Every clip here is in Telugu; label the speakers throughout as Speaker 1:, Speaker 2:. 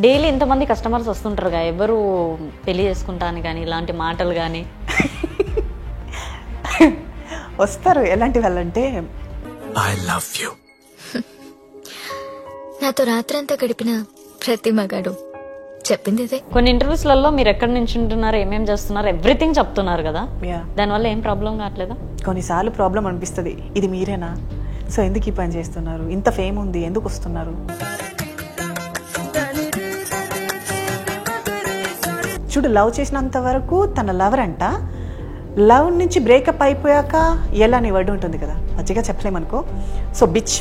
Speaker 1: డైలీ ఇంతమంది కస్టమర్స్ వస్తుంటారుగా, ఎవరు పెళ్లి చేసుకుంటాను కానీ ఇలాంటి మాటలు కానీ
Speaker 2: వస్తారు. ఎలాంటి వాళ్ళంటే
Speaker 3: ఐ లవ్ యూ,
Speaker 4: నాతో రాత్రంతా గడిపిన ప్రతి మగాడు చెప్పింది ఇదే.
Speaker 1: కొన్ని ఇంటర్వ్యూస్లలో మీరు ఎక్కడి నుంచి ఉంటున్నారు, ఏమేమి చేస్తున్నారు, ఎవ్రీథింగ్ చెప్తున్నారు కదా, దానివల్ల ఏం ప్రాబ్లం కావట్లేదా?
Speaker 2: కొన్నిసార్లు ప్రాబ్లం అనిపిస్తుంది, ఇది మీరేనా, సో ఎందుకు ఈ పని చేస్తున్నారు, ఇంత ఫేమ్ ఉంది, ఎందుకు వస్తున్నారు. చూడు, లవ్ చేసినంత వరకు తన లవర్ అంట, లవ్ నుంచి బ్రేకప్ అయిపోయాక ఎలా అని వర్డ్ ఉంటుంది కదా, మంచిగా చెప్పలేమనుకో. So bitch.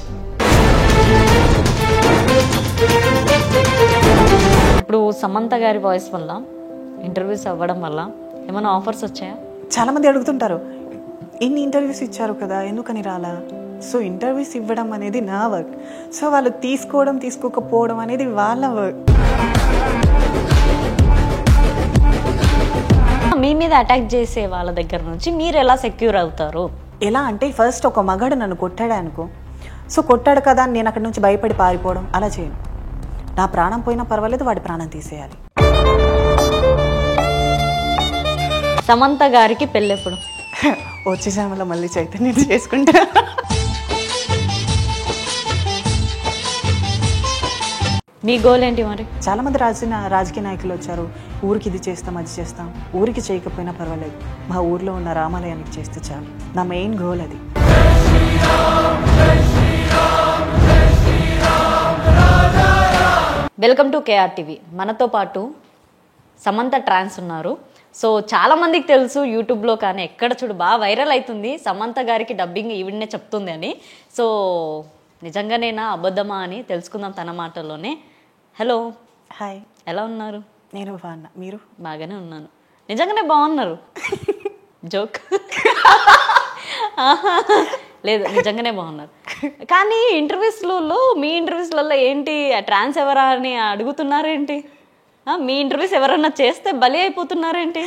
Speaker 1: ఇప్పుడు సమంత గారి వాయిస్ వల్ల ఇంటర్వ్యూస్ అవ్వడం వల్ల ఏమైనా ఆఫర్స్ వచ్చాయా?
Speaker 2: చాలా మంది అడుగుతుంటారు, ఇన్ని ఇంటర్వ్యూస్ ఇచ్చారు కదా, ఎందుకని రాలా. సో ఇంటర్వ్యూస్ ఇవ్వడం అనేది నా వర్క్, సో వాళ్ళు తీసుకోవడం తీసుకోకపోవడం అనేది వాళ్ళ వర్క్.
Speaker 1: మీ మీద అటాక్ చేసే వాళ్ళ దగ్గర నుంచి మీరు ఎలా సెక్యూర్ అవుతారు?
Speaker 2: ఎలా అంటే, ఫస్ట్ ఒక మగాడు నన్ను కొట్టాడు అనుకో, సో కొట్టాడు కదా అని నేను అక్కడి నుంచి భయపడి పారిపోవడం అలా చేయను. నా ప్రాణం పోయినా పర్వాలేదు, వాడి ప్రాణం తీసేయాలి.
Speaker 1: సమంత గారికి పెళ్ళెప్పుడు?
Speaker 2: వచ్చే జన్మలో మళ్ళీ చైతన్యం చేసుకుంటా.
Speaker 1: మీ గోల్ ఏంటి మరి?
Speaker 2: చాలా మంది రాజకీయ నాయకులు వచ్చారు, ఊరికి ఇది చేస్తాం అది చేస్తాం. ఊరికి చేయకపోయినా పర్వాలేదు, మా ఊర్లో ఉన్న రామాలయానికి చేస్తే చాలు. నా మెయిన్ గోల్ అది.
Speaker 1: Welcome to KR TV. మనతో పాటు సమంత ట్రాన్స్ ఉన్నారు. సో చాలా మందికి తెలుసు, యూట్యూబ్లో కానీ ఎక్కడ చూడు బాగా వైరల్ అవుతుంది, సమంత గారికి డబ్బింగ్ ఈవిడనే చెప్తుంది అని. సో నిజంగానేనా అబద్ధమా అని తెలుసుకుందాం తన మాటల్లోనే. హలో.
Speaker 2: హాయ్.
Speaker 1: ఎలా ఉన్నారు?
Speaker 2: నేను బాగున్నా, మీరు?
Speaker 1: బాగానే ఉన్నాను. నిజంగానే బాగున్నారు. జోక్ లేదు, నిజంగానే బాగున్నారు. కానీ ఇంటర్వ్యూస్లలో, మీ ఇంటర్వ్యూస్లలో ఏంటి ట్రాన్స్ ఎవరా అని అడుగుతున్నారేంటి? మీ ఇంటర్వ్యూస్ ఎవరన్నా చేస్తే బలి అయిపోతున్నారేంటి?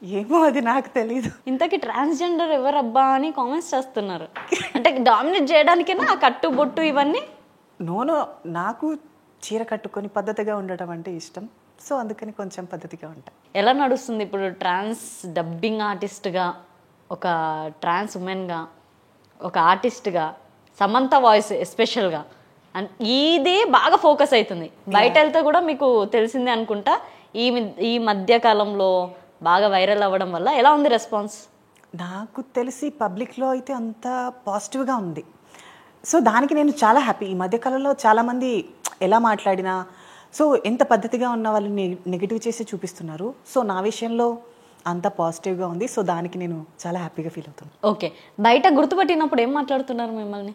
Speaker 2: ఏమో, అది నాకు తెలీదు.
Speaker 1: ఇంతకీ ట్రాన్స్జెండర్ ఎవరబ్బా అని కామెంట్స్ చేస్తున్నారు. అంటే డామినేట్ చేయడానికేనా ఆ కట్టు బొట్టు ఇవన్నీ?
Speaker 2: నోనో, నాకు చీర కట్టుకొని పద్ధతిగా ఉండటం అంటే ఇష్టం, సో అందుకని కొంచెం పద్ధతిగా ఉంటా.
Speaker 1: ఎలా నడుస్తుంది ఇప్పుడు ట్రాన్స్ డబ్బింగ్ ఆర్టిస్ట్గా, ఒక ట్రాన్స్ ఉమెన్గా, ఒక ఆర్టిస్ట్గా, సమంత వాయిస్ ఎస్పెషల్గా అండ్ ఇదే బాగా ఫోకస్ అవుతుంది. బయట వెళ్తే కూడా మీకు తెలిసిందే అనుకుంటా, ఈ మధ్య కాలంలో బాగా వైరల్ అవ్వడం వల్ల ఎలా ఉంది రెస్పాన్స్?
Speaker 2: నాకు తెలిసి పబ్లిక్లో అయితే అంత పాజిటివ్గా ఉంది, సో దానికి నేను చాలా హ్యాపీ. ఈ మధ్యకాలంలో చాలామంది ఎలా మాట్లాడినా, సో ఎంత పద్ధతిగా ఉన్న వాళ్ళు నెగిటివ్ చేసి చూపిస్తున్నారు. సో నా విషయంలో అంత పాజిటివ్గా ఉంది, సో దానికి నేను చాలా హ్యాపీగా ఫీల్ అవుతున్నాను.
Speaker 1: ఓకే, బయట గుర్తుపట్టినప్పుడు ఏం మాట్లాడుతున్నారు మిమ్మల్ని?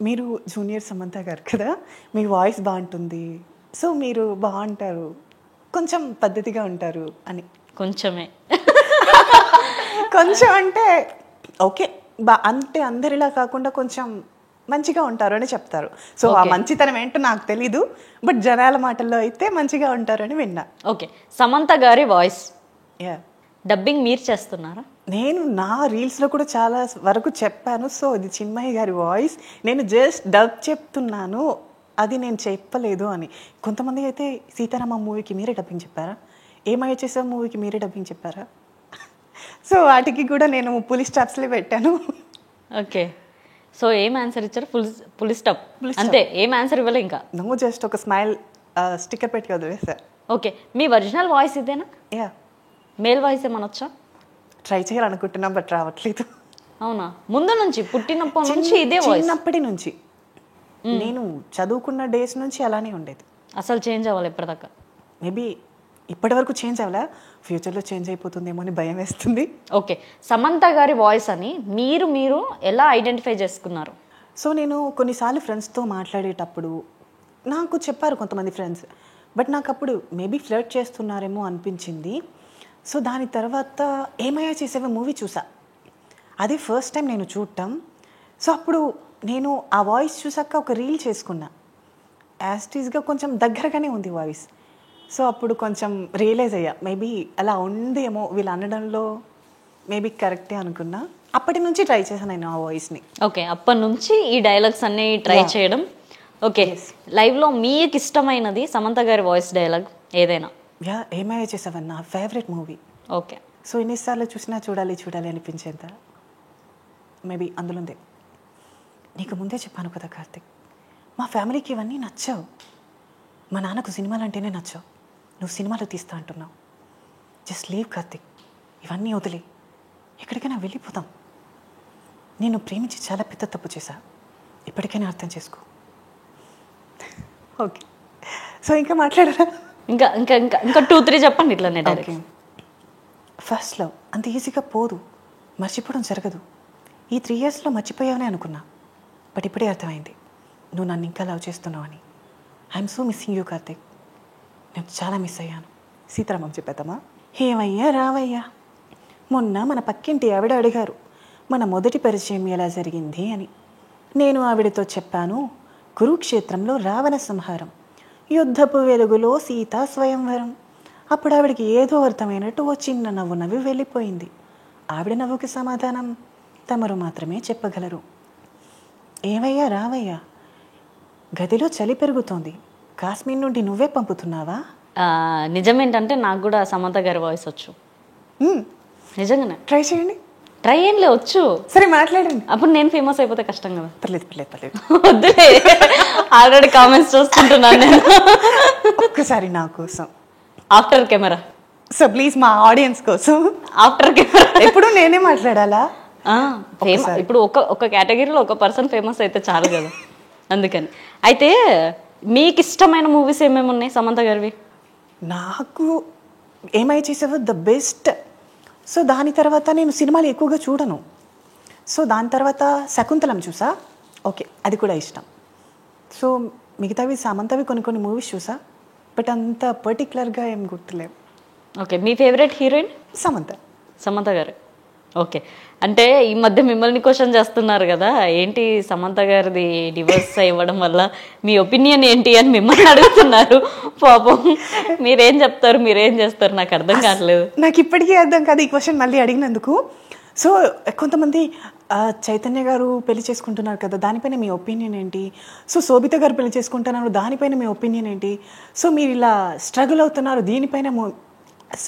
Speaker 2: మీరు జూనియర్ సమంత గారు కదా, మీ వాయిస్ బాగుంటుంది, సో మీరు బాగుంటారు, కొంచెం పద్ధతిగా ఉంటారు అని.
Speaker 1: కొంచెమే
Speaker 2: కొంచెం అంటే ఓకే, అంటే అందరిలా కాకుండా కొంచెం మంచిగా ఉంటారు అని చెప్తారు. సో ఆ మంచితనం ఏంటో నాకు తెలీదు, బట్ జనాల మాటల్లో అయితే మంచిగా ఉంటారని విన్నా.
Speaker 1: ఓకే, సమంత గారి వాయిస్
Speaker 2: యా,
Speaker 1: డబ్బింగ్ మీరు చేస్తున్నారా?
Speaker 2: నేను నా రీల్స్లో కూడా చాలా వరకు చెప్పాను. సో ఇది చిన్మయ్య గారి వాయిస్, నేను జస్ట్ డబ్ చెప్తున్నాను, అది నేను చెప్పలేదు అని. కొంతమంది అయితే సీతారామ మూవీకి మీరే డబ్బింగ్ చెప్పారా, ఏమయ్య చేసే మూవీకి మీరే డబ్బింగ్ చెప్పారా, సో వాటికి కూడా నేను పులి స్టాప్స్లే పెట్టాను.
Speaker 1: ఓకే, సో ఏం ఆన్సర్ ఇచ్చారు? ఫుల్ స్టాప్ అంతే, ఏం ఆన్సర్ ఇవ్వలే ఇంకా?
Speaker 2: నువ్వు జస్ట్ ఒక స్మైల్ స్టిక్కర్ పెట్టి వదిలేసా.
Speaker 1: ఓకే, మీ ఒరిజినల్ వాయిస్ ఇదేనా?
Speaker 2: యా,
Speaker 1: మేల్ వాయిస్ ఏమనొచ్చా?
Speaker 2: ట్రై చేయాలనుకుంటున్నాం, బట్ రావట్లేదు.
Speaker 1: అవునా? ముందు నుంచి పుట్టినప్పటి నుంచి ఇదే వాయిస్?
Speaker 2: చిన్నప్పటి నుంచి, నేను చదువుకున్న డేస్ నుంచి అలానే ఉండేది.
Speaker 1: అసలు చేంజ్ అవ్వాలి ఎప్పటిదాకా?
Speaker 2: మేబీ ఇప్పటి వరకు చేంజ్ అవ్వలే, ఫ్యూచర్లో చేంజ్ అయిపోతుందేమో అని భయం వేస్తుంది.
Speaker 1: ఓకే, సమంత గారి వాయిస్ అని మీరు ఎలా ఐడెంటిఫై చేసుకున్నారు?
Speaker 2: సో నేను కొన్నిసార్లు ఫ్రెండ్స్తో మాట్లాడేటప్పుడు నాకు చెప్పారు కొంతమంది ఫ్రెండ్స్, బట్ నాకు అప్పుడు మేబీ ఫ్లర్ట్ చేస్తున్నారేమో అనిపించింది. సో దాని తర్వాత ఏమయ్యా చేసేవే మూవీ చూసా, అది ఫస్ట్ టైం నేను చూడటం. సో అప్పుడు నేను ఆ వాయిస్ చూసాక ఒక రీల్ చేసుకున్నా, యాస్టీస్గా కొంచెం దగ్గరగానే ఉంది వాయిస్. సో అప్పుడు కొంచెం రియలైజ్ అయ్యా, మేబీ అలా ఉందేమో వీళ్ళు అనడంలో, మేబీ కరెక్టే అనుకున్నా. అప్పటి నుంచి ట్రై చేశాను నేను ఆ వాయిస్ని.
Speaker 1: ఓకే, అప్పటి నుంచి ఈ డైలాగ్స్ అన్నీ ట్రై చేయడం ఓకే, లైవ్లో మీకు ఇష్టమైనది సమంత గారి వాయిస్ డైలాగ్ ఏదైనా?
Speaker 2: ఏమయ్య చేసావన్న ఫేవరెట్ మూవీ.
Speaker 1: ఓకే.
Speaker 2: సో ఎన్నిసార్లు చూసినా చూడాలి చూడాలి అనిపించేంత మేబీ అందులోందే. నీకు ముందే చెప్పాను కదా కార్తిక్, మా ఫ్యామిలీకి ఇవన్నీ నచ్చావు. మా నాన్నకు సినిమాలు అంటేనే నచ్చావు. నువ్వు సినిమాలు తీస్తా అంటున్నావు. జస్ట్ లీవ్ కార్తిక్, ఇవన్నీ వదిలే, ఎక్కడికైనా వెళ్ళిపోతాం. నేను ప్రేమించి చాలా పెద్ద తప్పు చేశా, ఇప్పటికైనా అర్థం చేసుకో. ఓకే, సో ఇంకా మాట్లాడరా?
Speaker 1: ఇంకా ఇంకా ఇంకా ఇంకా 2-3 చెప్పండి ఇట్లానే.
Speaker 2: ఓకే, ఫస్ట్ లవ్ అంత ఈజీగా పోదు, మర్చిపోవడం జరగదు. ఈ 3 yearsలో మర్చిపోయావనే అనుకున్నా, బట్ ఇప్పుడే అర్థమైంది నువ్వు నన్ను ఇంకా లవ్ చేస్తున్నావు అని. I'm so missing you Karthik, నేను చాలా మిస్ అయ్యాను. సీతారామం చెప్పేద్దామా? ఏమయ్యా రావయ్యా, మొన్న మన పక్కింటి ఆవిడ అడిగారు మన మొదటి పరిచయం ఎలా జరిగింది అని. నేను ఆవిడతో చెప్పాను, కురుక్షేత్రంలో రావణ సంహారం, యుద్ధపు వెలుగులో సీతా స్వయంవరం. అప్పుడు ఆవిడకి ఏదో అర్థమైనట్టు ఓ చిన్న నవ్వు నవ్వి వెళ్ళిపోయింది. ఆవిడ నవ్వుకి సమాధానం తమరు మాత్రమే చెప్పగలరు. ఏవయ్యా రావయ్యా, గదిలో చలి పెరుగుతోంది, కాశ్మీర్ నుండి నువ్వే పంపుతున్నావా?
Speaker 1: నిజమేంటంటే నాకు కూడా సమంత గారి వాయిస్ వచ్చు. నిజంగానే
Speaker 2: ట్రై చేయండి.
Speaker 1: ట్రై ఏంలే, వచ్చు.
Speaker 2: సరే మాట్లాడండి.
Speaker 1: అప్పుడు నేను ఫేమస్ అయిపోతే కష్టం కదా.
Speaker 2: పర్లేదు పర్లేదు పర్లేదు,
Speaker 1: వద్దులే, ఆల్రెడీ కామెంట్స్ చూసుకుంటున్నాను నేను.
Speaker 2: ఒక్కసారి నా కోసం
Speaker 1: ఆఫ్టర్ కెమెరా.
Speaker 2: సో ప్లీజ్ మా ఆడియన్స్ కోసం
Speaker 1: ఆఫ్టర్ కెమెరా
Speaker 2: ఎప్పుడు నేనే మాట్లాడాలా?
Speaker 1: ఇప్పుడు ఒక కేటగిరీలో ఒక పర్సన్ ఫేమస్ అయితే చాలు కదా, అందుకని. అయితే మీకు ఇష్టమైన మూవీస్ ఏమేమి ఉన్నాయి సమంత గారివి?
Speaker 2: నాకు ఏమై చేసావో ద బెస్ట్. సో దాని తర్వాత నేను సినిమాలు ఎక్కువగా చూడను. సో దాని తర్వాత శకుంతలం చూసా, ఓకే అది కూడా ఇష్టం. సో మిగతావి సమంతవి కొన్ని మూవీస్ చూసా, బట్ అంత పర్టికులర్గా ఏం గుర్తులేవు.
Speaker 1: ఓకే, మీ ఫేవరెట్ హీరోయిన్?
Speaker 2: సమంత
Speaker 1: గారు. ఓకే, అంటే ఈ మధ్య మిమ్మల్ని క్వశ్చన్ చేస్తున్నారు కదా, ఏంటి సమంత గారిది డివోర్స్ ఇవ్వడం వల్ల మీ ఒపీనియన్ ఏంటి అని మిమ్మల్ని అడుగుతున్నారు. పాపం మీరేం చెప్తారు, మీరేం చేస్తారు, నాకు అర్థం కావట్లేదు.
Speaker 2: నాకు ఇప్పటికీ అర్థం కాదు ఈ క్వశ్చన్ మళ్ళీ అడిగినందుకు. సో కొంతమంది చైతన్య గారు పెళ్లి చేసుకుంటున్నారు కదా, దానిపైన మీ ఒపీనియన్ ఏంటి? సో శోభిత గారు పెళ్లి చేసుకుంటున్నారు, దానిపైన మీ ఒపీనియన్ ఏంటి? సో మీరు ఇలా స్ట్రగుల్ అవుతున్నారు, దీనిపైన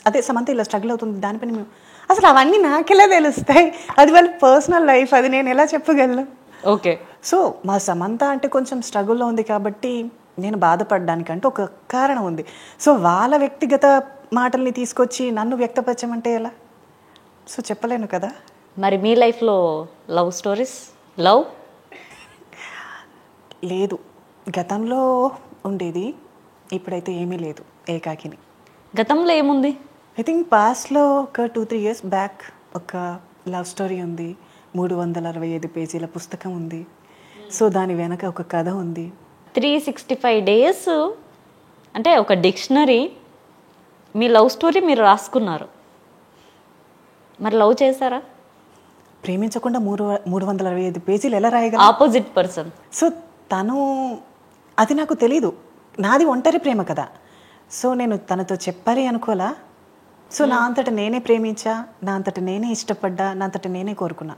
Speaker 2: అదే సమంత ఇలా స్ట్రగుల్ అవుతుంది, దానిపైన మేము అసలు అవన్నీ నాకెలా తెలుస్తాయి? అది వాళ్ళ పర్సనల్ లైఫ్, అది నేను ఎలా చెప్పగలను?
Speaker 1: ఓకే,
Speaker 2: సో మా సమంత అంటే కొంచెం స్ట్రగుల్లో ఉంది కాబట్టి నేను బాధపడడానికంటే ఒక కారణం ఉంది. సో వాళ్ళ వ్యక్తిగత మాటల్ని తీసుకొచ్చి నన్ను వ్యక్తపరచమంటే ఎలా? సో చెప్పలేను కదా.
Speaker 1: మరి మీ లైఫ్లో లవ్ స్టోరీస్? లవ్
Speaker 2: లేదు, గతంలో ఉండేది, ఇప్పుడైతే ఏమీ లేదు, ఏకాకిని.
Speaker 1: గతంలో ఏముంది?
Speaker 2: ఐ థింక్ పాస్ట్లో ఒక 2-3 years బ్యాక్ ఒక లవ్ స్టోరీ ఉంది, 365 పేజీల పుస్తకం ఉంది. సో దాని వెనక ఒక కథ ఉంది.
Speaker 1: 365 days అంటే ఒక డిక్షనరీ. మీ లవ్ స్టోరీ మీరు రాసుకున్నారు, మరి లవ్ చేశారా?
Speaker 2: ప్రేమించకుండా 365 పేజీలు ఎలా రాయగల?
Speaker 1: Opposite person.
Speaker 2: సో తను, అది నాకు తెలీదు, నాది ఒంటరి ప్రేమ కదా. సో నేను తనతో చెప్పాలి అనుకోలా. సో నా అంతటా నేనే ప్రేమించా, నా అంతటా నేనే ఇష్టపడ్డా, నా అంతటా నేనే కోరుకున్నా.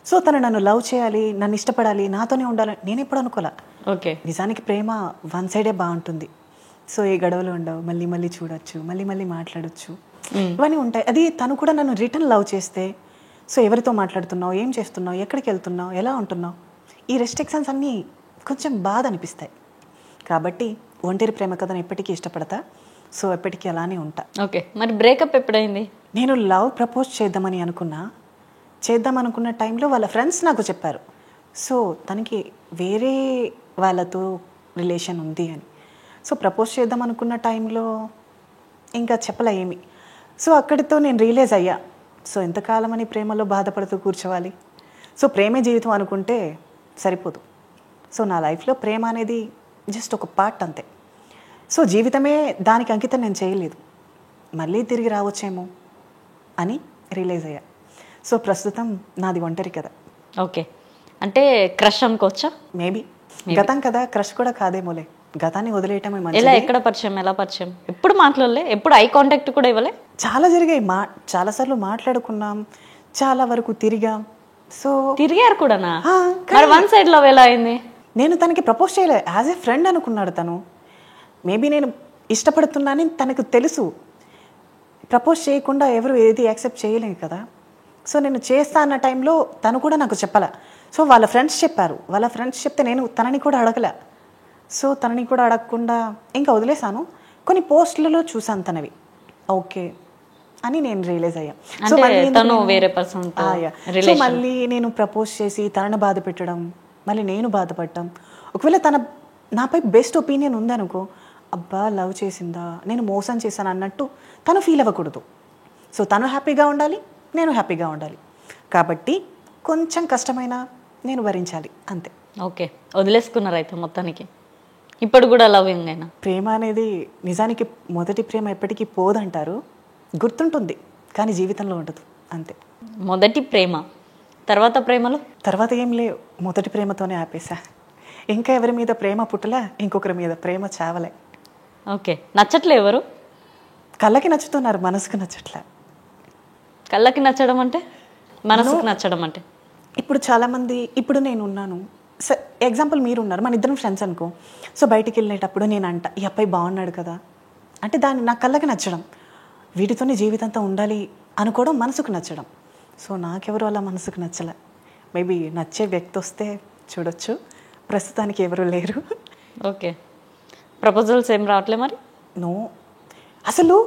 Speaker 2: సో తను నన్ను లవ్ చేయాలి, నన్ను ఇష్టపడాలి, నాతోనే ఉండాలి నేను ఎప్పుడు అనుకోలే.
Speaker 1: ఓకే,
Speaker 2: నిజానికి ప్రేమ వన్ సైడే బాగుంటుంది. సో ఏ గొడవలు ఉండవు, మళ్ళీ మళ్ళీ చూడొచ్చు, మళ్ళీ మళ్ళీ మాట్లాడొచ్చు, ఇవన్నీ ఉంటాయి. అది తను కూడా నన్ను రిటర్న్ లవ్ చేస్తే, సో ఎవరితో మాట్లాడుతున్నావు, ఏం చేస్తున్నావు, ఎక్కడికి వెళ్తున్నావు, ఎలా ఉంటున్నావు, ఈ రెస్ట్రిక్షన్స్ అన్నీ కొంచెం బాధ అనిపిస్తాయి. కాబట్టి ఒంటరి ప్రేమ కథను ఎప్పటికీ ఇష్టపడతా. సో ఎప్పటికీ అలానే ఉంటా.
Speaker 1: ఓకే, మరి బ్రేకప్ ఎప్పుడైంది?
Speaker 2: నేను లవ్ ప్రపోజ్ చేద్దాం అనుకున్న టైంలో వాళ్ళ ఫ్రెండ్స్ నాకు చెప్పారు, సో తనకి వేరే వాళ్ళతో రిలేషన్ ఉంది అని. సో ప్రపోజ్ చేద్దాం అనుకున్న టైంలో ఇంకా చెప్పలే ఏమి. సో అక్కడితో నేను రియలైజ్ అయ్యా, సో ఎంతకాలం అని ప్రేమలో బాధపడుతూ కూర్చోవాలి. సో ప్రేమే జీవితం అనుకుంటే సరిపోదు. సో నా లైఫ్లో ప్రేమ అనేది జస్ట్ ఒక పార్ట్ అంతే. సో జీవితమే దానికి అంకితం నేను చేయలేదు, మళ్ళీ తిరిగి రావచ్చేమో అని రియలైజ్ అయ్యా. సో ప్రస్తుతం నాది ఒంటరి కదా.
Speaker 1: ఓకే, అంటే క్రష్ అనుకోవచ్చా?
Speaker 2: మేబీ గతం కదా, క్రష్ కూడా కాదేమోలే, గతాన్ని వదిలేయటమే మంచిది.
Speaker 1: ఎలా, ఎక్కడ పరిచయం, ఎలా పరిచయం? ఎప్పుడు మాట్లాడలే, ఎప్పుడు ఐ కాంటాక్ట్ కూడా ఇవ్వలే?
Speaker 2: చాలా జరిగాయి, చాలాసార్లు మాట్లాడుకున్నాం, చాలా వరకు తిరిగాం. సో
Speaker 1: తిరిగారు కూడానా? మరి వన్ సైడ్ లవ్ ఎలా అయింది?
Speaker 2: నేను తనకి ప్రపోజ్ చేయలే, యాజ్ ఏ ఫ్రెండ్ అనుకున్నాడు తను. మేబీ నేను ఇష్టపడుతున్నానని తనకు తెలుసు. ప్రపోజ్ చేయకుండా ఎవరు ఏది యాక్సెప్ట్ చేయలేము కదా. సో నేను చేస్తా అన్న టైంలో తను కూడా నాకు చెప్పలే. సో వాళ్ళ ఫ్రెండ్స్ చెప్పారు. వాళ్ళ ఫ్రెండ్స్ చెప్తే నేను తనని కూడా అడగలే. సో తనని కూడా అడగకుండా ఇంకా వదిలేసాను. కొన్ని పోస్టులలో చూసాను తనవి, ఓకే అని నేను రియలైజ్ అయ్యా. సో
Speaker 1: తను వేరే పర్సన్.
Speaker 2: సో మళ్ళీ నేను ప్రపోజ్ చేసి తనని బాధ పెట్టడం, మళ్ళీ నేను బాధపడటం. ఒకవేళ తన నాపై బెస్ట్ ఒపీనియన్ ఉందనుకో, అబ్బా లవ్ చేసిందా, నేను మోసం చేశాను అన్నట్టు తను ఫీల్ అవ్వకూడదు. సో తను హ్యాపీగా ఉండాలి, నేను హ్యాపీగా ఉండాలి. కాబట్టి కొంచెం కష్టమైనా నేను భరించాలి అంతే.
Speaker 1: ఓకే, వదిలేసుకున్నారు అయితే మొత్తానికి. ఇప్పుడు కూడా లవింగ్ అయినా?
Speaker 2: ప్రేమ అనేది నిజానికి మొదటి ప్రేమ ఎప్పటికీ పోదంటారు, గుర్తుంటుంది కానీ జీవితంలో ఉండదు అంతే.
Speaker 1: మొదటి ప్రేమ, తర్వాత ప్రేమలు?
Speaker 2: తర్వాత ఏం లేవు, మొదటి ప్రేమతోనే ఆపేసా. ఇంకా ఎవరి మీద ప్రేమ పుట్టలే, ఇంకొకరి మీద ప్రేమ చావలే.
Speaker 1: ఓకే, నచ్చట్లే ఎవరు?
Speaker 2: కళ్ళకి నచ్చుతున్నారు, మనసుకు నచ్చట్లే.
Speaker 1: కళ్ళకి నచ్చడం అంటే? మనసుకు నచ్చడం అంటే?
Speaker 2: ఇప్పుడు చాలామంది, ఇప్పుడు నేను ఉన్నాను, ఎగ్జాంపుల్ మీరు ఉన్నారు, మన ఇద్దరం ఫ్రెండ్స్ అనుకో. సో బయటికి వెళ్ళేటప్పుడు నేను అంట, ఈ అబ్బాయి బాగున్నాడు కదా అంటే దాన్ని నా కళ్ళకి నచ్చడం, వీటితోనే జీవితంతో ఉండాలి అనుకోవడం మనసుకు నచ్చడం. సో నాకెవరు అలా మనసుకు నచ్చలే. మేబీ నచ్చే వ్యక్తి వస్తే చూడొచ్చు, ప్రస్తుతానికి ఎవరు లేరు.
Speaker 1: ఓకే, ప్రపోజల్స్ ఏం రావట్లే మరి?
Speaker 2: నో, అసలు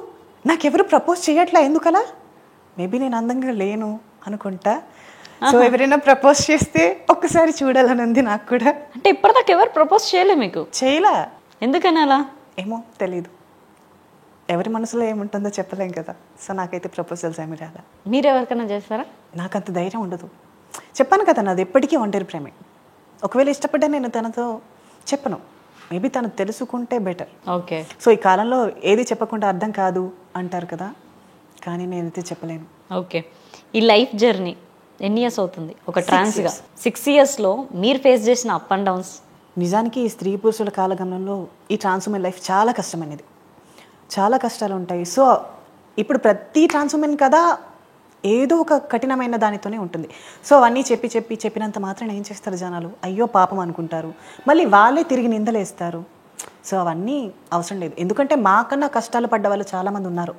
Speaker 2: నాకెవరు ప్రపోజ్ చేయట్లే, ఎందుకలా? మేబీ నేను అందంగా లేను అనుకుంటా. సో ఎవరైనా ప్రపోజ్ చేస్తే ఒక్కసారి చూడాలని ఉంది నాకు కూడా.
Speaker 1: అంటే ఇప్పటిదాకా ఎవరు ప్రపోజ్ చేయలే మీకు?
Speaker 2: చేయలే.
Speaker 1: ఎందుకని అలా?
Speaker 2: ఏమో తెలీదు, ఎవరి మనసులో ఏముంటుందో చెప్పలేం కదా. సో నాకైతే ప్రపోజల్స్ ఏమి రాలే.
Speaker 1: మీరు ఎవరికైనా చేస్తారా?
Speaker 2: నాకు అంత ధైర్యం ఉండదు. చెప్పాను కదా, నాది ఎప్పటికీ ఒంటరి ప్రేమే. ఒకవేళ ఇష్టపడ్డా నేను తనతో చెప్పను, మేబీ తను తెలుసుకుంటే బెటర్.
Speaker 1: ఓకే.
Speaker 2: సో ఈ కాలంలో ఏది చెప్పకుండా అర్థం కాదు అంటారు కదా, కానీ నేనైతే చెప్పలేను.
Speaker 1: ఓకే, ఈ లైఫ్ జర్నీ ఎన్ని ఇయర్స్ అవుతుంది ఒక ట్రాన్స్గా? 6 yearsలో మీరు ఫేస్ చేసిన అప్ అండ్ డౌన్స్?
Speaker 2: నిజానికి ఈ స్త్రీ పురుషుల కాలగమనంలో ఈ ట్రాన్స్ ఉమెన్ లైఫ్ చాలా కష్టమైనది, చాలా కష్టాలు ఉంటాయి. సో ఇప్పుడు ప్రతి ట్రాన్స్ ఉమెన్ కదా ఏదో ఒక కఠినమైన దానితోనే ఉంటుంది. సో అవన్నీ చెప్పినంత మాత్రం ఏం చేస్తారు జనాలు, అయ్యో పాపం అనుకుంటారు, మళ్ళీ వాళ్ళే తిరిగి నిందలేస్తారు. సో అవన్నీ అవసరం లేదు, ఎందుకంటే మాకన్నా కష్టాలు పడ్డ వాళ్ళు చాలామంది ఉన్నారు.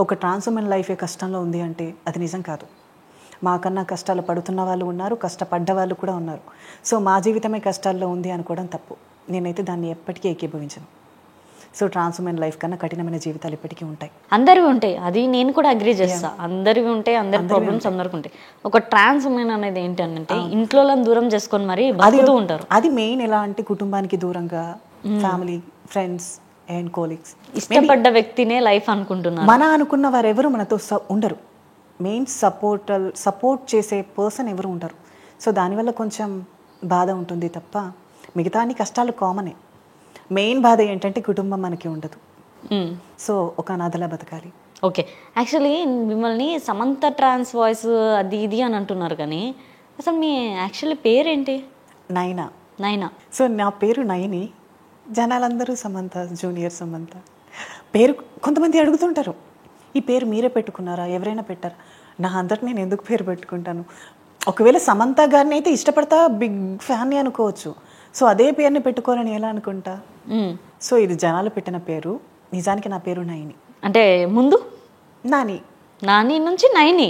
Speaker 2: ఒక ట్రాన్స్ ఉమెన్ లైఫే కష్టంలో ఉంది అంటే అది నిజం కాదు. మాకన్నా కష్టాలు పడుతున్న వాళ్ళు ఉన్నారు, కష్టపడ్డ వాళ్ళు కూడా ఉన్నారు. సో మా జీవితమే కష్టాల్లో ఉంది అనుకోవడం తప్పు. నేనైతే దాన్ని ఎప్పటికీ ఏకీభవించను. సో ట్రాన్స్ ఉమెన్ లైఫ్ కన్నా కఠినమైన జీవితాలు ఎప్పటికీ ఉంటాయి.
Speaker 1: అందరివి ఉంటాయి, అది నేను కూడా అగ్రీ చేస్తా. అందరివి ఉంటాయి, అందరి ప్రాబ్లమ్స్ అందరికి ఉంటాయి. ఒక ట్రాన్స్ ఉమెన్ అనేది ఏంటంటే ఇంట్లో దూరం చేసుకొని మరి బతుకుతూ ఉంటారు.
Speaker 2: అది మెయిన్. ఎలా అంటే కుటుంబానికి దూరంగా, ఫ్యామిలీ, ఫ్రెండ్స్ అండ్ కోలీగ్స్,
Speaker 1: ఇష్టపడ్డ వ్యక్తినే లైఫ్ అనుకుంటున్నారు.
Speaker 2: మన అనుకున్న వారు ఎవరు మనతో ఉండరు. మెయిన్ సపోర్ట్ చేసే పర్సన్ ఎవరు ఉండరు. సో దానివల్ల కొంచెం బాధ ఉంటుంది తప్ప మిగతా అన్ని కష్టాలు కామనే. మెయిన్ బాధ ఏంటంటే కుటుంబం మనకి ఉండదు. సో ఒక అనాథలా బతకాలి.
Speaker 1: ఓకే, యాక్చువల్లీ మిమ్మల్ని సమంత ట్రాన్స్ వాయిస్ అది ఇది అని అంటున్నారు, కానీ అసలు మీ యాక్చువల్లీ పేరేంటి?
Speaker 2: నైనా.
Speaker 1: నైనా.
Speaker 2: సో నా పేరు నయని, జనాలందరూ సమంత, జూనియర్ సమంత పేరు. కొంతమంది అడుగుతుంటారు, ఈ పేరు మీరే పెట్టుకున్నారా, ఎవరైనా పెట్టారా? నా అందరికి నేను ఎందుకు పేరు పెట్టుకుంటాను? ఒకవేళ సమంత గారిని అయితే ఇష్టపడతా, బిగ్ ఫ్యాన్ని అనుకోవచ్చు. సో అదే పేరుని పెట్టుకోవాలని ఎలా అనుకుంటా? సో ఇది జనాలు పెట్టిన పేరు, నిజానికి నా పేరు నైని.
Speaker 1: అంటే ముందు
Speaker 2: నాని.
Speaker 1: నాని నుంచి నైని.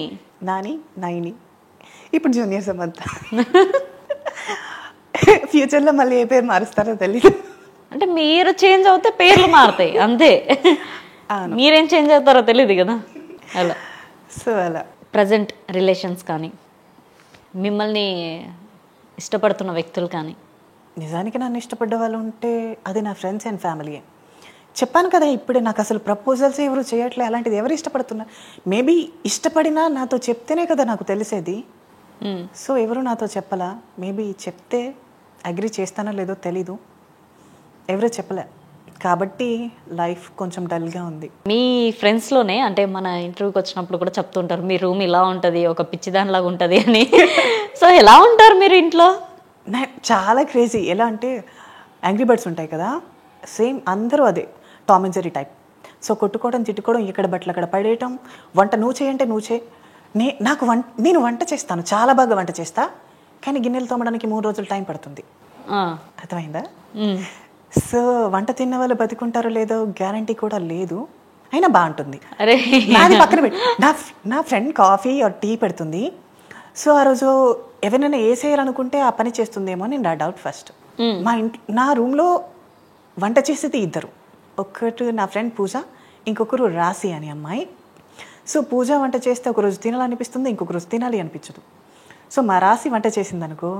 Speaker 2: నాని, నైని, ఇప్పుడు జూనియర్ సమంత. ఫ్యూచర్లో మళ్ళీ ఏ పేరు మారుస్తారో తెలీదు.
Speaker 1: అంటే మీరు చేంజ్ అవుతే పేర్లు మారుతాయి అంతే, మీరేం చేంజ్ అవుతారో తెలియదు కదా అలా.
Speaker 2: సో అలా
Speaker 1: ప్రజెంట్ రిలేషన్స్ కానీ, మిమ్మల్ని ఇష్టపడుతున్న వ్యక్తులు కానీ?
Speaker 2: నిజానికి నన్ను ఇష్టపడ్డ వాళ్ళు ఉంటే అది నా ఫ్రెండ్స్ అండ్ ఫ్యామిలీయే. చెప్పాను కదా ఇప్పుడే, నాకు అసలు ప్రపోజల్స్ ఎవరు చేయట్లే. అలాంటిది ఎవరు ఇష్టపడుతున్నారు? మేబీ ఇష్టపడినా నాతో చెప్తేనే కదా నాకు తెలిసేది. సో ఎవరు నాతో చెప్పలా. మేబీ చెప్తే అగ్రీ చేస్తానో లేదో తెలీదు, ఎవరో చెప్పలే. కాబట్టి లైఫ్ కొంచెం డల్గా ఉంది.
Speaker 1: మీ ఫ్రెండ్స్లోనే అంటే మన ఇంటర్వ్యూకి వచ్చినప్పుడు కూడా చెప్తుంటారు, మీ రూమ్ ఇలా ఉంటుంది, ఒక పిచ్చిదానిలాగా ఉంటుంది అని. సో ఎలా ఉంటారు మీరు ఇంట్లో?
Speaker 2: చాలా క్రేజీ. ఎలా అంటే యాంగ్రీ బర్డ్స్ ఉంటాయి కదా, సేమ్ అందరూ అదే Tom and Jerry type. So కొట్టుకోవడం, తిట్టుకోవడం, ఇక్కడ బట్టలు అక్కడ పడేయటం, వంట నువ్వు చేయంటే నువ్వు చేయి. నేను వంట చేస్తాను, చాలా బాగా వంట చేస్తా, కానీ గిన్నెలు తోమడానికి 3 రోజులు టైం పడుతుంది. అర్థమైందా? సో వంట తిన్న వాళ్ళు బతికుంటారో లేదో గ్యారంటీ కూడా లేదు, అయినా బాగుంటుంది.
Speaker 1: అరే
Speaker 2: నాది పక్కన పెట్టి నా ఫ్రెండ్ కాఫీ ఆర్ టీ పెడుతుంది. సో ఆ రోజు ఎవరైనా వేసేయాలనుకుంటే ఆ పని చేస్తుందేమో అని నా డౌట్ ఫస్ట్. మా నా రూమ్లో వంట చేసేది ఇద్దరు, ఒకటి నా ఫ్రెండ్ పూజ, ఇంకొకరు రాశి అని అమ్మాయి. సో పూజ వంట చేస్తే ఒకరోజు తినాలనిపిస్తుంది, ఇంకొక రోజు తినాలి అనిపించదు. సో మా రాశి వంట చేసింది అనుకో,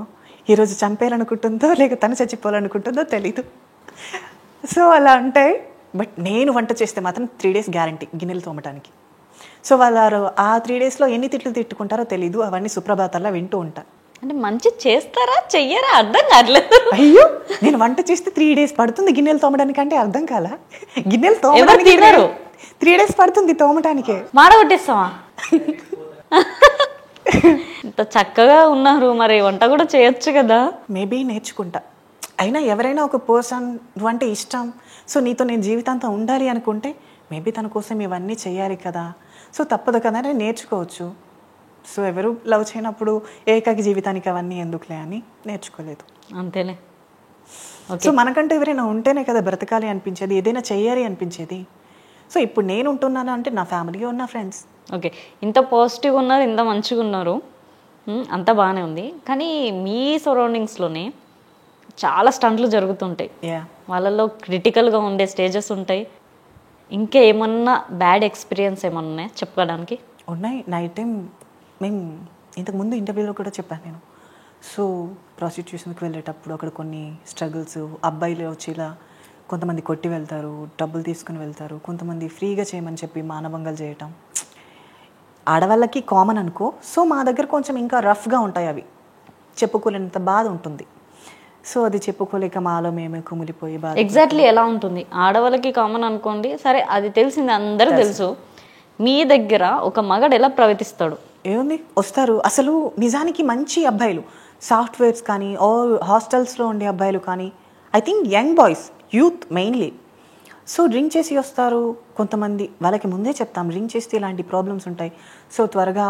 Speaker 2: ఈరోజు చంపేయాలనుకుంటుందో లేక తను చచ్చిపోవాలనుకుంటుందో తెలీదు. సో అలా ఉంటాయి. బట్ నేను వంట చేస్తే మాత్రం 3 days గ్యారంటీ గిన్నెలు తోమటానికి. సో వాళ్ళు ఆ 3 daysలో ఎన్ని తిట్లు తిట్టుకుంటారో తెలీదు, అవన్నీ సుప్రభాతాల్లో వింటూ ఉంటా.
Speaker 1: అంటే మంచి చేస్తారా చెయ్యరా అర్థం కావట్లేదు.
Speaker 2: అయ్యో నేను వంట చేస్తే 3 days పడుతుంది గిన్నెలు తోమడానికి అంటే అర్థం కాలా? గిన్నెలు
Speaker 1: ఎవరు
Speaker 2: తోమడానికి
Speaker 1: తినరు?
Speaker 2: 3 days పడుతుంది తోమటానికే.
Speaker 1: మాడగొట్టేస్తావా? ఇంత చక్కగా ఉన్నారు, మరి వంట కూడా చేయొచ్చు కదా.
Speaker 2: మేబీ నేర్చుకుంటా. అయినా ఎవరైనా ఒక పర్సన్ నువ్వంటే ఇష్టం, సో నీతో నేను జీవితాంతం ఉండాలి అనుకుంటే మేబీ తన కోసం ఇవన్నీ చేయాలి కదా, సో తప్పదు కదా అని నేర్చుకోవచ్చు. సో ఎవరు లవ్ చేయనప్పుడు ఏకాకి జీవితానికి అవన్నీ ఎందుకులే అని నేర్చుకోలేదు.
Speaker 1: అంతేలే.
Speaker 2: సో మనకంటే ఎవరైనా ఉంటేనే కదా బ్రతకాలి అనిపించేది, ఏదైనా చెయ్యాలి అనిపించేది. సో ఇప్పుడు నేను ఉంటున్నాను అంటే నా ఫ్యామిలీ నా ఫ్రెండ్స్.
Speaker 1: ఓకే, ఇంత పాజిటివ్గా ఉన్నారు, ఇంత మంచిగా ఉన్నారు, అంతా బాగానే ఉంది. కానీ మీ సరౌండింగ్స్లోనే చాలా స్టంట్లు జరుగుతుంటాయి, వాళ్ళల్లో క్రిటికల్గా ఉండే స్టేజెస్ ఉంటాయి. ఇంకా ఏమన్నా బ్యాడ్ ఎక్స్పీరియన్స్ ఏమన్నా ఉన్నాయా చెప్పడానికి?
Speaker 2: ఉన్నాయి. నైట్ టైం మేము ఇంతకుముందు ఇంటర్వ్యూలో కూడా చెప్పాను నేను. సో ప్రాస్టిట్యూషన్కి వెళ్ళేటప్పుడు అక్కడ కొన్ని స్ట్రగుల్స్, అబ్బాయిలు వచ్చి ఇలా కొంతమంది కొట్టి వెళ్తారు, డబ్బులు తీసుకుని వెళ్తారు, కొంతమంది ఫ్రీగా చేయమని చెప్పి మానభంగాలు చేయటం ఆడవాళ్ళకి కామన్ అనుకో. సో మా దగ్గర కొంచెం ఇంకా రఫ్గా ఉంటాయి, అవి చెప్పుకోలేనంత బాధ ఉంటుంది. సో అది చెప్పుకోలేక మాలో మేమే కుమిలిపోయి బాధ.
Speaker 1: ఎగ్జాక్ట్లీ ఎలా ఉంటుంది? ఆడవాళ్ళకి కామన్ అనుకోండి, సరే అది తెలిసింది, అందరూ తెలుసు. మీ దగ్గర ఒక మగాడు ఎలా ప్రవర్తిస్తాడు?
Speaker 2: ఏముంది, వస్తారు అసలు నిజానికి మంచి అబ్బాయిలు, సాఫ్ట్వేర్స్ కానీ హాస్టల్స్లో ఉండే అబ్బాయిలు కానీ, I think young boys, youth mainly. So drink చేసి వస్తారు కొంతమంది. వాళ్ళకి ముందే చెప్తాం డ్రింక్ చేస్తే ఇలాంటి ప్రాబ్లమ్స్ ఉంటాయి, సో త్వరగా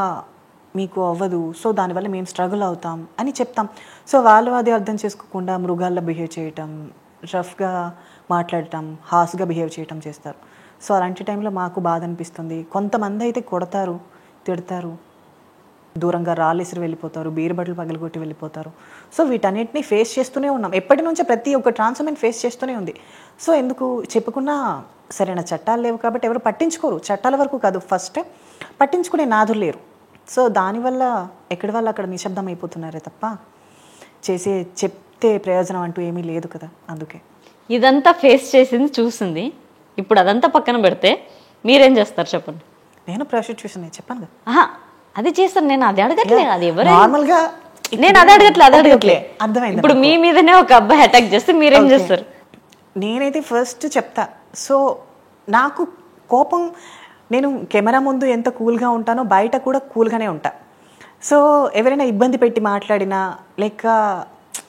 Speaker 2: మీకు అవ్వదు, సో దానివల్ల మేము స్ట్రగుల్ అవుతాం అని చెప్తాం. సో వాళ్ళు అది అర్థం చేసుకోకుండా మృగాల్లో బిహేవ్ చేయటం, రఫ్గా మాట్లాడటం, హాస్గా బిహేవ్ చేయటం చేస్తారు. సో అలాంటి టైంలో మాకు బాధ అనిపిస్తుంది. కొంతమంది అయితే కొడతారు, తిడతారు, దూరంగా రాళ్ళేసిరి వెళ్ళిపోతారు, బీరుబట్టలు పగలగొట్టి వెళ్ళిపోతారు. సో వీటన్నిటిని ఫేస్ చేస్తూనే ఉన్నాం. ఎప్పటి నుంచో ప్రతి ఒక్క ట్రాన్స్ఫర్మేషన్ ఫేస్ చేస్తూనే ఉంది. సో ఎందుకు చెప్పుకున్నా సరైన చట్టాలు లేవు కాబట్టి ఎవరు పట్టించుకోరు. చట్టాల వరకు కాదు, ఫస్ట్ పట్టించుకునే నాదులు లేరు. సో దానివల్ల ఎక్కడి వాళ్ళు అక్కడ నిశ్శబ్దం అయిపోతున్నారే తప్ప చెప్తే ప్రయోజనం అంటూ ఏమీ లేదు కదా. అందుకే
Speaker 1: ఇదంతా ఫేస్ చేసింది చూసింది, ఇప్పుడు అదంతా పక్కన పెడితే మీరేం చేస్తారు చెప్పండి?
Speaker 2: నేను ప్రాస్టిట్యూషన్ చెప్పాను కదా.
Speaker 1: అది చేస్తాను, నేను అది అడగట్లేదు. అది ఎవరు
Speaker 2: నార్మల్గా
Speaker 1: నేను అది అడగట్లే.
Speaker 2: అర్థమైంది.
Speaker 1: ఇప్పుడు మీ మీదనే ఒక అబ్బాయి అటాక్ చేస్తే మీరేం చేస్తారు?
Speaker 2: నేనైతే ఫస్ట్ చెప్తా. సో నాకు కోపం, నేను కెమెరా ముందు ఎంత కూల్గా ఉంటానో బయట కూడా కూల్గానే ఉంటా. సో ఎవరైనా ఇబ్బంది పెట్టి మాట్లాడినా లేక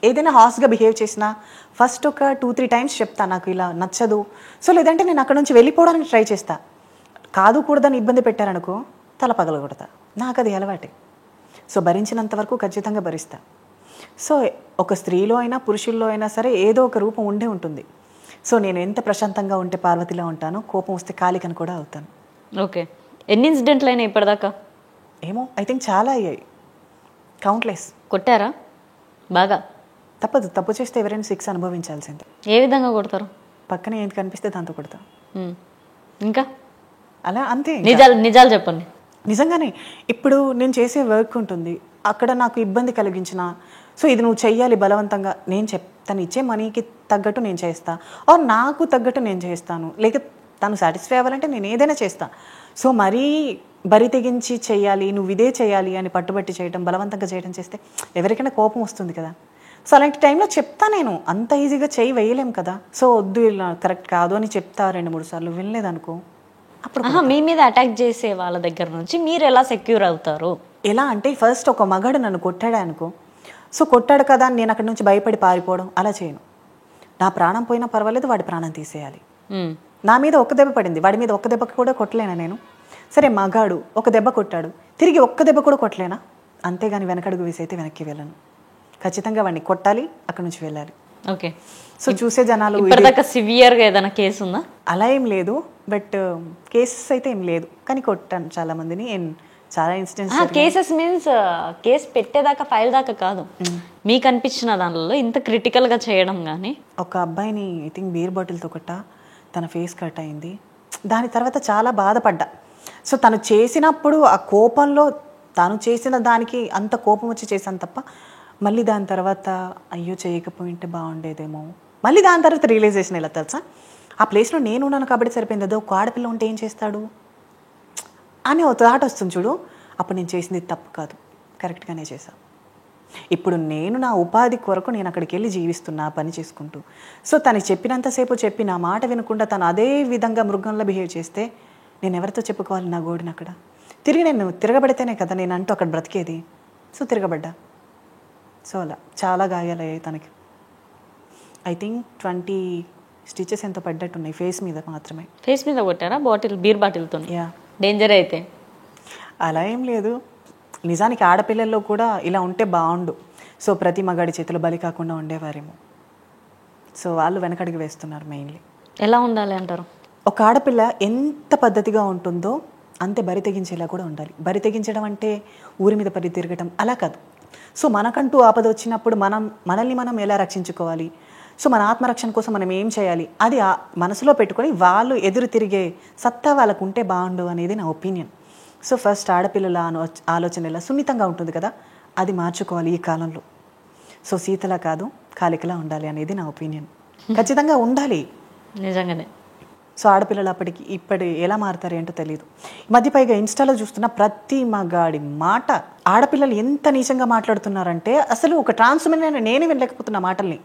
Speaker 2: ఏదైనా హాస్గా బిహేవ్ చేసినా ఫస్ట్ ఒక 2-3 times చెప్తా నాకు ఇలా నచ్చదు. సో లేదంటే నేను అక్కడ నుంచి వెళ్ళిపోవడానికి ట్రై చేస్తా. కాదు కూడదని ఇబ్బంది పెట్టారనుకో తల పగలగొడతా. నాకు అది అలవాటే. సో భరించినంత వరకు ఖచ్చితంగా భరిస్తా. సో ఒక స్త్రీలో అయినా పురుషుల్లో అయినా సరే ఏదో ఒక రూపం ఉండే ఉంటుంది. సో నేను ఎంత ప్రశాంతంగా ఉంటే పార్వతిలో ఉంటానో, కోపం వస్తే కాళికను కూడా అవుతాను.
Speaker 1: ఓకే, ఎన్ని ఇన్సిడెంట్లు అయినాయి ఇప్పటిదాకా?
Speaker 2: ఏమో, ఐ థింక్ చాలా అయ్యాయి, కౌంట్లెస్.
Speaker 1: కొట్టారా బాగా?
Speaker 2: తప్పదు, తప్పు చేస్తే ఎవరైనా 6 అనుభవించాల్సిందే.
Speaker 1: ఏ విధంగా కొడతారు?
Speaker 2: పక్కన ఏం కనిపిస్తే దాంతో కొడతా.
Speaker 1: ఇంకా
Speaker 2: అలా అంతే.
Speaker 1: నిజాలు చెప్పండి.
Speaker 2: నిజంగానే ఇప్పుడు నేను చేసే వర్క్ ఉంటుంది, అక్కడ నాకు ఇబ్బంది కలిగించిన, సో ఇది నువ్వు చెయ్యాలి బలవంతంగా, నేను తను ఇచ్చే మనీకి తగ్గట్టు నేను చేస్తా, ఆర్ నాకు తగ్గట్టు నేను చేస్తాను, లేక తను సాటిస్ఫై అవ్వాలంటే నేను ఏదైనా చేస్తా. సో మరీ బరి తెగించి చెయ్యాలి, నువ్వు ఇదే చేయాలి అని పట్టుబట్టి చేయడం, బలవంతంగా చేయడం చేస్తే ఎవరికైనా కోపం వస్తుంది కదా. సో అలాంటి టైంలో చెప్తా, నేను అంత ఈజీగా చేయి వేయలేం కదా. సో వద్దు, ఇలా కరెక్ట్ కాదు అని చెప్తా 2-3 సార్లు. వినలేదనుకో అప్పుడు
Speaker 1: మీ మీద అటాక్ చేసే వాళ్ళ దగ్గర నుంచి మీరు ఎలా సెక్యూర్ అవుతారు?
Speaker 2: ఎలా అంటే ఫస్ట్ ఒక మగాడు నన్ను కొట్టాడు అనుకో, సో కొట్టాడు కదా నేను అక్కడి నుంచి భయపడి పారిపోవడం అలా చేయను. నా ప్రాణం పోయినా పర్వాలేదు, వాడి ప్రాణం తీసేయాలి. నా మీద ఒక్క దెబ్బ పడింది, వాడి మీద ఒక్క దెబ్బకి కూడా కొట్టలేనా నేను? సరే మగాడు ఒక దెబ్బ కొట్టాడు, తిరిగి ఒక్క దెబ్బ కూడా కొట్టలేనా? అంతేగాని వెనకడుగు వేసైతే వెనక్కి వెళ్ళను. ఖచ్చితంగా వాడిని కొట్టాలి, అక్కడి నుంచి వెళ్ళాలి.
Speaker 1: ఓకే.
Speaker 2: సో చూసే జనాలు
Speaker 1: ఇప్పటిదాకా సివియర్గా ఏదైనా కేసు ఉందా?
Speaker 2: అలా ఏం లేదు, బట్ కేసెస్ అయితే ఏం లేదు, కానీ కొట్టాను చాలా మందిని. చాలా ఇన్సిడెంట్స్.
Speaker 1: కేసెస్ మీన్స్ కేసు పెట్టేదాకా ఫైల్ దాకా కాదు, మీకు అనిపించిన దానిలో ఇంత క్రిటికల్గా చేయడం కానీ.
Speaker 2: ఒక అబ్బాయిని ఐ థింక్ బీర్ బాటిల్తో తన ఫేస్ కట్ అయింది. దాని తర్వాత చాలా బాధపడ్డా. సో తను చేసినప్పుడు ఆ కోపంలో తను చేసిన దానికి అంత కోపం వచ్చి చేశాను తప్ప, మళ్ళీ దాని తర్వాత అయ్యో చేయకపోయింటే బాగుండేదేమో. మళ్ళీ దాని తర్వాత రియలైజేషన్ ఎలా తెలుసా, ఆ ప్లేస్లో నేను ఉన్నాను కాబట్టి సరిపోయింది, అదో ఒక ఆడపిల్ల ఉంటే ఏం చేస్తాడు అని ఒక థాట్ వస్తుంది చూడు. అప్పుడు నేను చేసింది తప్పు కాదు, కరెక్ట్గానే చేశాను. ఇప్పుడు నేను నా ఉపాధి కొరకు నేను అక్కడికి వెళ్ళి జీవిస్తున్నా, పని చేసుకుంటూ. సో తనకి చెప్పినంతసేపు చెప్పి నా మాట వినకుండా తను అదే విధంగా మృగంలో బిహేవ్ చేస్తే నేను ఎవరితో చెప్పుకోవాలి నా గోడిని అక్కడ? తిరిగి నేను తిరగబడితేనే కదా నేను అంటూ అక్కడ బ్రతికేది. సో తిరగబడ్డా. సో అలా చాలా గాయాలయ్యాయి తనకి. ఐ థింక్ 20 స్టిచెస్ ఎంతో పడ్డట్టున్నాయి ఫేస్ మీద మాత్రమే.
Speaker 1: ఫేస్ మీద కొట్టారా బీర్ బాటిల్తో?
Speaker 2: యా.
Speaker 1: డేంజర్ అయితే
Speaker 2: అలా ఏం లేదు, నిజానికి ఆడపిల్లల్లో కూడా ఇలా ఉంటే బాగుండు. సో ప్రతి మగాడి చేతిలో బలి కాకుండా ఉండేవారేమో. సో వాళ్ళు వెనకడికి వేస్తున్నారు మెయిన్లీ.
Speaker 1: ఎలా ఉండాలి అంటారు?
Speaker 2: ఒక ఆడపిల్ల ఎంత పద్ధతిగా ఉంటుందో అంతే బరి తెగించేలా కూడా ఉండాలి. బరి తెగించడం అంటే ఊరి మీద పడి తిరగటం అలా కాదు. సో మనకంటూ ఆపద వచ్చినప్పుడు మనల్ని మనం ఎలా రక్షించుకోవాలి, సో మన ఆత్మరక్షణ కోసం మనం ఏం చేయాలి, అది మనసులో పెట్టుకొని వాళ్ళు ఎదురు తిరిగే సత్తా వాళ్ళకు ఉంటే బాగుండు అనేది నా ఒపీనియన్. సో ఫస్ట్ ఆడపిల్లల ఆలోచన ఎలా సున్నితంగా ఉంటుంది కదా, అది మార్చుకోవాలి ఈ కాలంలో. సో సీతలా కాదు కాలికలా ఉండాలి అనేది నా ఒపీనియన్. ఖచ్చితంగా ఉండాలి
Speaker 1: నిజంగానే.
Speaker 2: సో ఆడపిల్లలు ఇప్పటి ఎలా మారుతారు ఏంటో తెలియదు. ఈ మధ్య పైగా ఇన్స్టాలో చూస్తున్న ప్రతి మగాడి మాట ఆడపిల్లలు ఎంత నీచంగా మాట్లాడుతున్నారంటే అసలు ఒక ట్రాన్స్ ఉమెన్ నేనే వినలేకపోతున్నా మాటల్ని.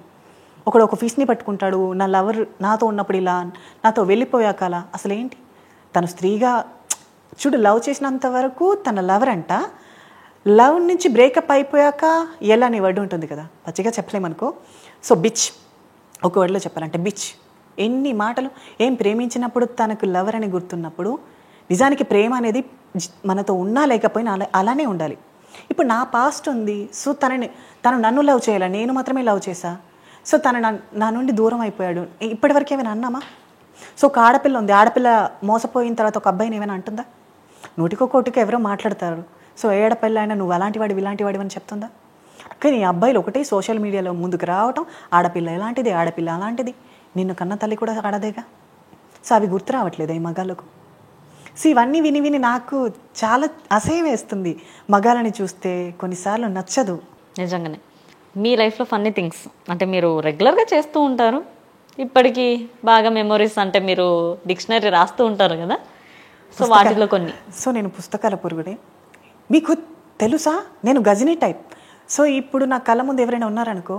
Speaker 2: ఒకడు ఒక ఫీస్ని పట్టుకుంటాడు, నా లవర్ నాతో ఉన్నప్పుడు ఇలా, నాతో వెళ్ళిపోయాక అలా. అసలు ఏంటి తను స్త్రీగా చూడు, లవ్ చేసినంత వరకు తన లవర్ అంట, లవ్ నుంచి బ్రేకప్ అయిపోయాక ఎలా అనే వర్డ్ ఉంటుంది కదా, పచ్చిగా చెప్పలేమనుకో. సో బిచ్, ఒక వర్డ్లో చెప్పాలంటే బిచ్. ఎన్ని మాటలు. ఏం ప్రేమించినప్పుడు తనకు లవర్ అని గుర్తున్నప్పుడు నిజానికి ప్రేమ అనేది మనతో ఉన్నా లేకపోయినా అలానే ఉండాలి. ఇప్పుడు నా పాస్ట్ ఉంది, సో తను నన్ను లవ్ చేయాలా, నేను మాత్రమే లవ్ చేశా, సో తను నా నుండి దూరం అయిపోయాడు, ఇప్పటివరకు ఏమైనా అన్నామా? సో ఒక ఆడపిల్ల ఉంది, ఆడపిల్ల మోసపోయిన తర్వాత ఒక అబ్బాయిని ఏమైనా అంటుందా? నూటికొకటికి ఎవరో మాట్లాడతారు. సో ఏ ఆడపిల్ల అయినా నువ్వు అలాంటి వాడివి ఇలాంటి వాడివి అని చెప్తుందా? కానీ అబ్బాయిలు ఒకటే సోషల్ మీడియాలో ముందుకు రావటం, ఆడపిల్ల ఎలాంటిది, ఆడపిల్ల అలాంటిది, నిన్ను కన్న తల్లి కూడా ఆడదేగా. సో అవి గుర్తు రావట్లేదు ఈ మగాళ్ళకు. సో ఇవన్నీ విని విని నాకు చాలా అసహ్యం వేస్తుంది. మగాళ్ళని చూస్తే కొన్నిసార్లు నచ్చదు.
Speaker 1: నిజంగానే. మీ లైఫ్లో ఫన్నీ థింగ్స్ అంటే మీరు రెగ్యులర్గా చేస్తూ ఉంటారు, ఇప్పటికీ బాగా మెమొరీస్ అంటే మీరు డిక్షనరీ రాస్తూ ఉంటారు కదా, సో వాటిలో కొన్ని.
Speaker 2: సో నేను పుస్తకాల పురుగుడే. మీకు తెలుసా, నేను గజనీ టైప్. సో ఇప్పుడు నా కళ్ళ ముందు ఎవరైనా ఉన్నారనుకో,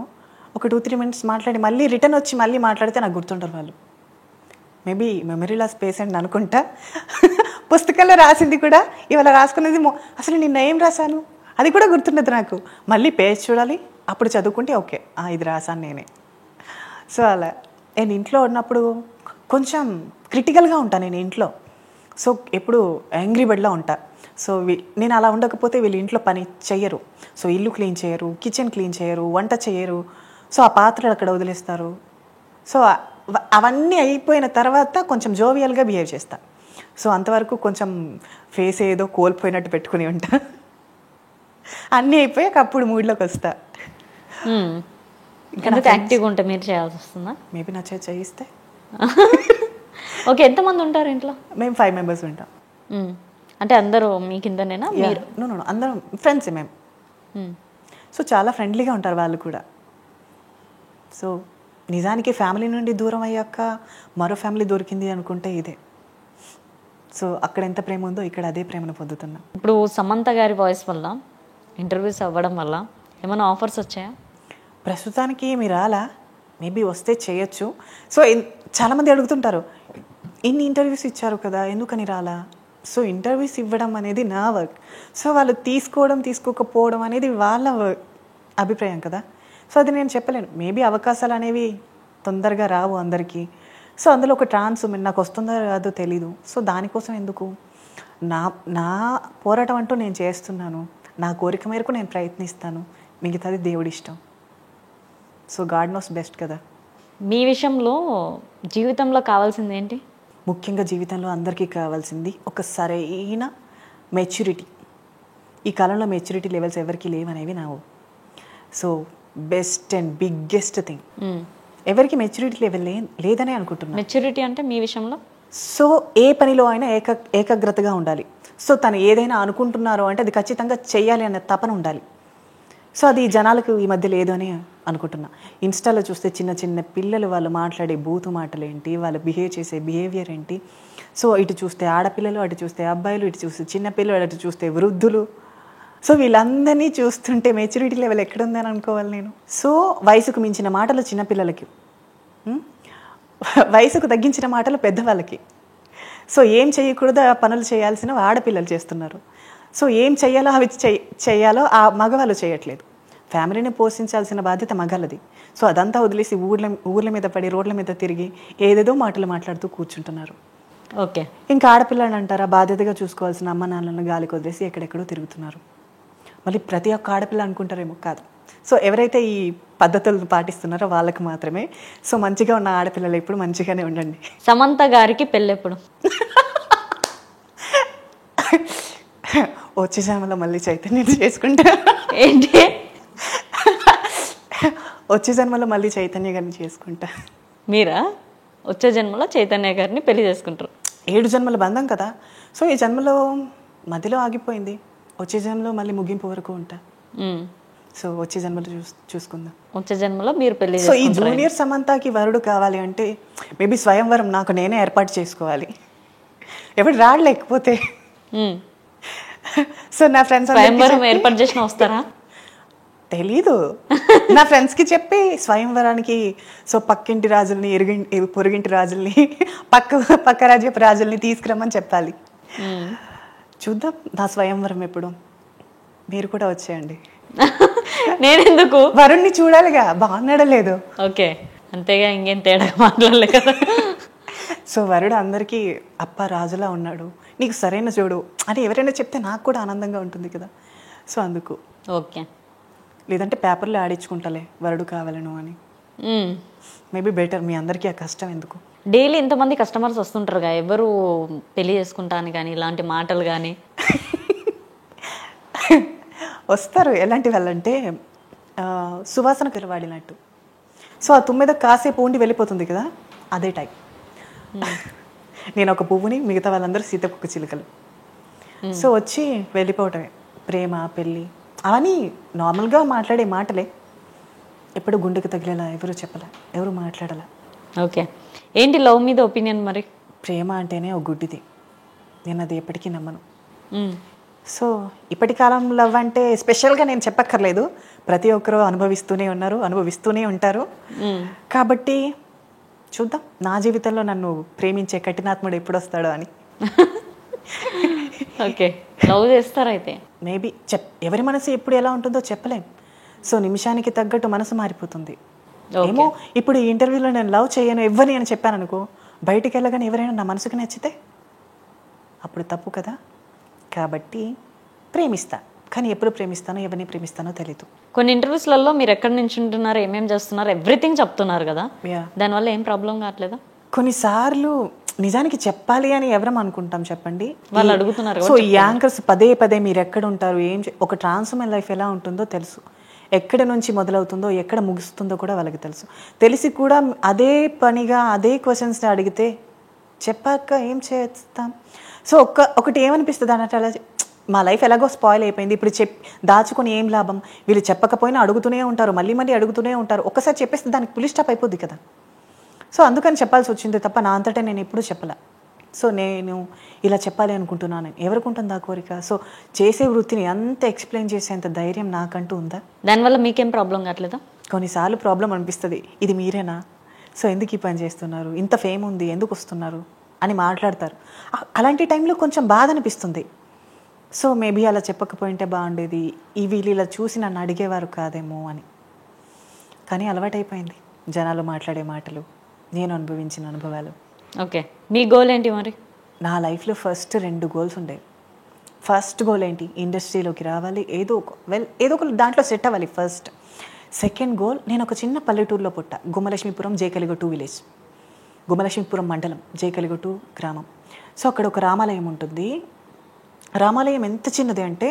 Speaker 2: ఒక 2-3 మినిట్స్ మాట్లాడి మళ్ళీ రిటర్న్ వచ్చి మళ్ళీ మాట్లాడితే నాకు గుర్తుంటారు వాళ్ళు. మేబీ మెమరీ లాస్ పేషెంట్ అనుకుంటా. పుస్తకాల్లో రాసింది కూడా ఇవాళ రాసుకున్నది అసలు నిన్న ఏం రాశాను అది కూడా గుర్తుండదు నాకు. మళ్ళీ పేజ్ చూడాలి, అప్పుడు చదువుకుంటే ఓకే ఇది రాశాను నేనే. సో అలా నేను ఇంట్లో ఉన్నప్పుడు కొంచెం క్రిటికల్గా ఉంటాను నేను ఇంట్లో. సో ఎప్పుడు యాంగ్రీ బర్డ్లా ఉంటా. సో నేను అలా ఉండకపోతే వీళ్ళు ఇంట్లో పని చెయ్యరు. సో ఇల్లు క్లీన్ చేయరు, కిచెన్ క్లీన్ చేయరు, వంట చేయరు. సో ఆ పాత్రలు అక్కడ వదిలేస్తారు. సో అవన్నీ అయిపోయిన తర్వాత కొంచెం జోవియల్గా బిహేవ్ చేస్తా. సో అంతవరకు కొంచెం ఫేస్ ఏదో కోల్పోయినట్టు పెట్టుకుని ఉంటా. అన్నీ అయిపోయాక అప్పుడు మూడ్లోకి వస్తా.
Speaker 1: ఇంకా యాక్టివ్గా ఉంటే మీరు చేయాల్సి వస్తుందా?
Speaker 2: మేబీ నా చేయిస్తే.
Speaker 1: ఓకే, ఎంతమంది ఉంటారు ఇంట్లో?
Speaker 2: మేము 5 మెంబర్స్ ఉంటాం.
Speaker 1: అంటే అందరూ మీ కిందనేనా?
Speaker 2: అందరం ఫ్రెండ్స్ మేము. సో చాలా ఫ్రెండ్లీగా ఉంటారు వాళ్ళు కూడా. సో నిజానికి ఫ్యామిలీ నుండి దూరం అయ్యాక మరో ఫ్యామిలీ దొరికింది అనుకుంటే ఇదే. సో అక్కడ ఎంత ప్రేమ ఉందో ఇక్కడ అదే ప్రేమను పొందుతున్నా.
Speaker 1: ఇప్పుడు సమంత గారి వాయిస్ వల్ల ఇంటర్వ్యూస్ అవ్వడం వల్ల ఏమైనా ఆఫర్స్ వచ్చాయా?
Speaker 2: ప్రస్తుతానికి ఏమి రాలా, మేబీ వస్తే చేయొచ్చు. సో చాలామంది అడుగుతుంటారు, ఇన్ని ఇంటర్వ్యూస్ ఇచ్చారు కదా ఎందుకని రాలా? సో ఇంటర్వ్యూస్ ఇవ్వడం అనేది నా వర్క్. సో వాళ్ళు తీసుకోకపోవడం అనేది వాళ్ళ అభిప్రాయం కదా. సో అది నేను చెప్పలేను. మేబీ అవకాశాలు అనేవి తొందరగా రావు అందరికీ. సో అందులో ఒక ట్రాన్స్ ఉమెన్ నాకు వస్తుందో రాదో తెలీదు. సో దానికోసం ఎందుకు, నా పోరాటం అంటూ నేను చేస్తున్నాను, నా కోరిక మేరకు నేను ప్రయత్నిస్తాను, మిగతాది దేవుడి ఇష్టం. సో గాడ్ నోస్ బెస్ట్ కదా.
Speaker 1: మీ విషయంలో జీవితంలో కావాల్సింది ఏంటి?
Speaker 2: ముఖ్యంగా జీవితంలో అందరికీ కావాల్సింది ఒక సరైన మెచ్యూరిటీ. ఈ కాలంలో మెచ్యూరిటీ లెవెల్స్ ఎవరికి లేవనేవి నా. So best and biggest thing, ఎవరికి మెచ్యూరిటీ లెవెల్ లేదనే అనుకుంటున్నాను.
Speaker 1: మెచ్యూరిటీ అంటే మీ విషయంలో?
Speaker 2: సో ఏ పనిలో అయినా ఏకాగ్రతగా ఉండాలి. సో తను ఏదైనా అనుకుంటున్నారో అంటే అది ఖచ్చితంగా చేయాలి అనే తపన ఉండాలి. సో అది జనాలకు ఈ మధ్య లేదు అని అనుకుంటున్నా. ఇన్స్టాలో చూస్తే చిన్న చిన్న పిల్లలు వాళ్ళు మాట్లాడే బూతు మాటలు ఏంటి, వాళ్ళు బిహేవ్ చేసే బిహేవియర్ ఏంటి. సో ఇటు చూస్తే ఆడపిల్లలు, అటు చూస్తే అబ్బాయిలు, ఇటు చూస్తే చిన్నపిల్లలు, అటు చూస్తే వృద్ధులు. సో వీళ్ళందరినీ చూస్తుంటే మెచ్యూరిటీ లెవెల్ ఎక్కడుందని అనుకోవాలి నేను. సో వయసుకు మించిన మాటలు చిన్నపిల్లలకి, వయసుకు తగ్గించిన మాటలు పెద్దవాళ్ళకి. సో ఏం చేయకూడదు ఆ పనులు చేయాల్సినవి ఆడపిల్లలు చేస్తున్నారు. సో ఏం చేయాలో అవి చేయాలో ఆ మగవాళ్ళు చేయట్లేదు. ఫ్యామిలీని పోషించాల్సిన బాధ్యత మగాళ్ళది. సో అదంతా వదిలేసి ఊర్ల మీద పడి రోడ్ల మీద తిరిగి ఏదేదో మాటలు మాట్లాడుతూ కూర్చుంటున్నారు.
Speaker 1: ఓకే,
Speaker 2: ఇంకా ఆడపిల్లని అంటారా, బాధ్యతగా చూసుకోవాల్సిన అమ్మ నాన్నలను గాలికి వదిలేసి ఎక్కడెక్కడో తిరుగుతున్నారు. మళ్ళీ ప్రతి ఒక్క ఆడపిల్ల అనుకుంటారేమో, కాదు. సో ఎవరైతే ఈ పద్ధతులను పాటిస్తున్నారో వాళ్ళకి మాత్రమే. సో మంచిగా ఉన్న ఆడపిల్లలు ఇప్పుడు మంచిగానే ఉండండి.
Speaker 1: సమంత గారికి పెళ్ళెప్పుడు?
Speaker 2: వచ్చే జన్మలో మళ్ళీ చైతన్యం చేసుకుంటా.
Speaker 1: ఏంటి?
Speaker 2: వచ్చే జన్మలో మళ్ళీ చైతన్య గారిని చేసుకుంటా.
Speaker 1: మీరా వచ్చే జన్మలో చైతన్య గారిని పెళ్లి చేసుకుంటారు?
Speaker 2: 7 జన్మల బంధం కదా. సో ఈ జన్మలో మధ్యలో ఆగిపోయింది, వచ్చే జన్మలో మళ్ళీ ముగింపు వరకు ఉంటా. సో వచ్చే జన్మలో చూసుకుందాం.
Speaker 1: వచ్చే జన్మలో మీరు పెళ్లి.
Speaker 2: సో ఈ జూనియర్ సమంతకి వరుడు కావాలి అంటే మేబీ స్వయంవరం నాకు నేనే ఏర్పాటు చేసుకోవాలి. ఎవరు రాడు లేకపోతే. సో నా ఫ్రెండ్స్
Speaker 1: స్వయంవరం ఏర్పాటు చేసిన వస్తారా
Speaker 2: తెలీదు. నా ఫ్రెండ్స్కి చెప్పి స్వయంవరానికి సో పక్కింటి రాజుల్ని, పొరుగింటి రాజుల్ని, పక్క రాజ్యపు రాజుల్ని తీసుకురమ్మని చెప్పాలి. చూద్దాం నా స్వయంవరం ఎప్పుడు. మీరు కూడా వచ్చేయండి.
Speaker 1: నేనెందుకు?
Speaker 2: వరుణ్ణి చూడాలిగా, బాగున్నాడో లేదు.
Speaker 1: ఓకే, అంతేగా, ఇంకేం తేడా మాట్లాడలే కదా.
Speaker 2: సో వరుడు అందరికీ అప్ప రాజులా ఉన్నాడు, నీకు సరైన చూడు అని ఎవరైనా చెప్తే నాకు కూడా ఆనందంగా ఉంటుంది కదా. సో అందుకు.
Speaker 1: ఓకే,
Speaker 2: లేదంటే పేపర్లో ఆడించుకుంటాలే వరుడు కావాలను అని. Maybe better. మీ అందరికీ ఆ కష్టం ఎందుకు?
Speaker 1: డైలీ ఇంతమంది కస్టమర్స్ వస్తుంటారుగా, ఎవరు పెళ్లి చేసుకుంటాను కానీ ఇలాంటి మాటలు కానీ
Speaker 2: వస్తారు. ఎలాంటి వాళ్ళంటే సువాసన తెరవాడినట్టు. సో ఆ తుమ్మెద కాసేపు ఉండి వెళ్ళిపోతుంది కదా, అదే టైప్. నేను ఒక పువ్వుని, మిగతా వాళ్ళందరూ సీతకొక చిలుకలు. సో వచ్చి వెళ్ళిపోవటమే. ప్రేమ, పెళ్ళి అవన్నీ నార్మల్గా మాట్లాడే మాటలే. ఎప్పుడు గుండెకు తగిలేలా ఎవరు చెప్పలే, ఎవరు మాట్లాడలే.
Speaker 1: ఓకే, ఏంటి లవ్ మీద ఒపీనియన్ మరి?
Speaker 2: ప్రేమ అంటేనే ఒక గుడ్డిది, నేను అది ఎప్పటికీ నమ్మను. సో ఇప్పటి కాలం లవ్ అంటే స్పెషల్గా నేను చెప్పక్కర్లేదు, ప్రతి ఒక్కరూ అనుభవిస్తూనే ఉన్నారు, అనుభవిస్తూనే ఉంటారు. కాబట్టి చూద్దాం నా జీవితంలో నన్ను ప్రేమించే కఠినాత్ముడు ఎప్పుడు వస్తాడో అని.
Speaker 1: ఓకే, లవ్ చేస్తారైతే
Speaker 2: మేబీ ఎవరి మనసు ఎప్పుడు ఎలా ఉంటుందో చెప్పలేం. సో నిమిషానికి తగ్గట్టు మనసు మారిపోతుంది. ఏమో ఇప్పుడు ఈ ఇంటర్వ్యూలో నేను లవ్ చేయను ఎవరిని అని చెప్పాను అనుకో, బయటికి వెళ్ళగానే ఎవరైనా నా మనసుకు నచ్చితే అప్పుడు తప్పు కదా. కాబట్టి ప్రేమిస్తా, కానీ ఎప్పుడు ప్రేమిస్తానో ఎవరిని ప్రేమిస్తానో తెలీదు.
Speaker 1: కొన్ని ఇంటర్వ్యూస్లలో మీరు ఎక్కడి నుంచి ఉంటున్నారు, ఏమేమి చేస్తున్నారు, ఎవ్రీథింగ్ చెప్తున్నారు కదా, దానివల్ల ఏం ప్రాబ్లం కావట్లేదా?
Speaker 2: కొన్నిసార్లు నిజానికి చెప్పాలి అని ఎవరం అనుకుంటాం చెప్పండి,
Speaker 1: వాళ్ళు అడుగుతున్నారు.
Speaker 2: సో ఈ యాంకర్స్ పదే పదే మీరు ఎక్కడ ఉంటారు, ఒక ట్రాన్స్ ఉమెన్ లైఫ్ ఎలా ఉంటుందో తెలుసు, ఎక్కడ నుంచి మొదలవుతుందో ఎక్కడ ముగుస్తుందో కూడా వాళ్ళకి తెలుసు. తెలిసి కూడా అదే పనిగా అదే క్వశ్చన్స్ని అడిగితే చెప్పాక ఏం చేస్తాం. సో ఒకటి ఏమనిపిస్తుంది అన్నట్టు, అలా మా లైఫ్ ఎలాగో స్పాయిల్ అయిపోయింది, ఇప్పుడు దాచుకొని ఏం లాభం, వీళ్ళు చెప్పకపోయినా అడుగుతూనే ఉంటారు, మళ్ళీ మళ్ళీ అడుగుతూనే ఉంటారు, ఒక్కసారి చెప్పేస్తే దానికి పులి స్టాప్ అయిపోద్ది కదా. సో అందుకని చెప్పాల్సి వచ్చింది తప్ప నా అంతటా నేను ఎప్పుడూ చెప్పలే. సో నేను ఇలా చెప్పాలి అనుకుంటున్నాను, ఎవరికి ఉంటుంది ఆ కోరిక. సో చేసే వృత్తిని అంత ఎక్స్ప్లెయిన్ చేసేంత ధైర్యం నాకంటూ ఉందా?
Speaker 1: దానివల్ల మీకేం ప్రాబ్లం కావట్లేదా?
Speaker 2: కొన్నిసార్లు ప్రాబ్లం అనిపిస్తుంది, ఇది మీరేనా, సో ఎందుకు ఈ పని చేస్తున్నారు, ఇంత ఫేమ్ ఉంది ఎందుకు వస్తున్నారు అని మాట్లాడతారు. అలాంటి టైంలో కొంచెం బాధ అనిపిస్తుంది. సో మేబీ అలా చెప్పకపోయింటే బాగుండేది, వీళ్ళు ఇలా చూసి నన్ను అడిగేవారు కాదేమో అని. కానీ అలవాటైపోయింది జనాలు మాట్లాడే మాటలు, నేను అనుభవించిన అనుభవాలు.
Speaker 1: ఓకే, మీ గోల్ ఏంటి మరి?
Speaker 2: నా లైఫ్లో ఫస్ట్ 2 గోల్స్ ఉండేవి. ఫస్ట్ గోల్ ఏంటి, ఇండస్ట్రీలోకి రావాలి, ఏదో ఒక దాంట్లో సెట్ అవ్వాలి ఫస్ట్. సెకండ్ గోల్, నేను ఒక చిన్న పల్లెటూరులో పుట్టా, గుమ్మలక్ష్మీపురం జేకలిగొట్టు విలేజ్, గుమ్మలక్ష్మీపురం మండలం జేకలిగొట్టు గ్రామం. సో అక్కడ ఒక రామాలయం ఉంటుంది. రామాలయం ఎంత చిన్నది అంటే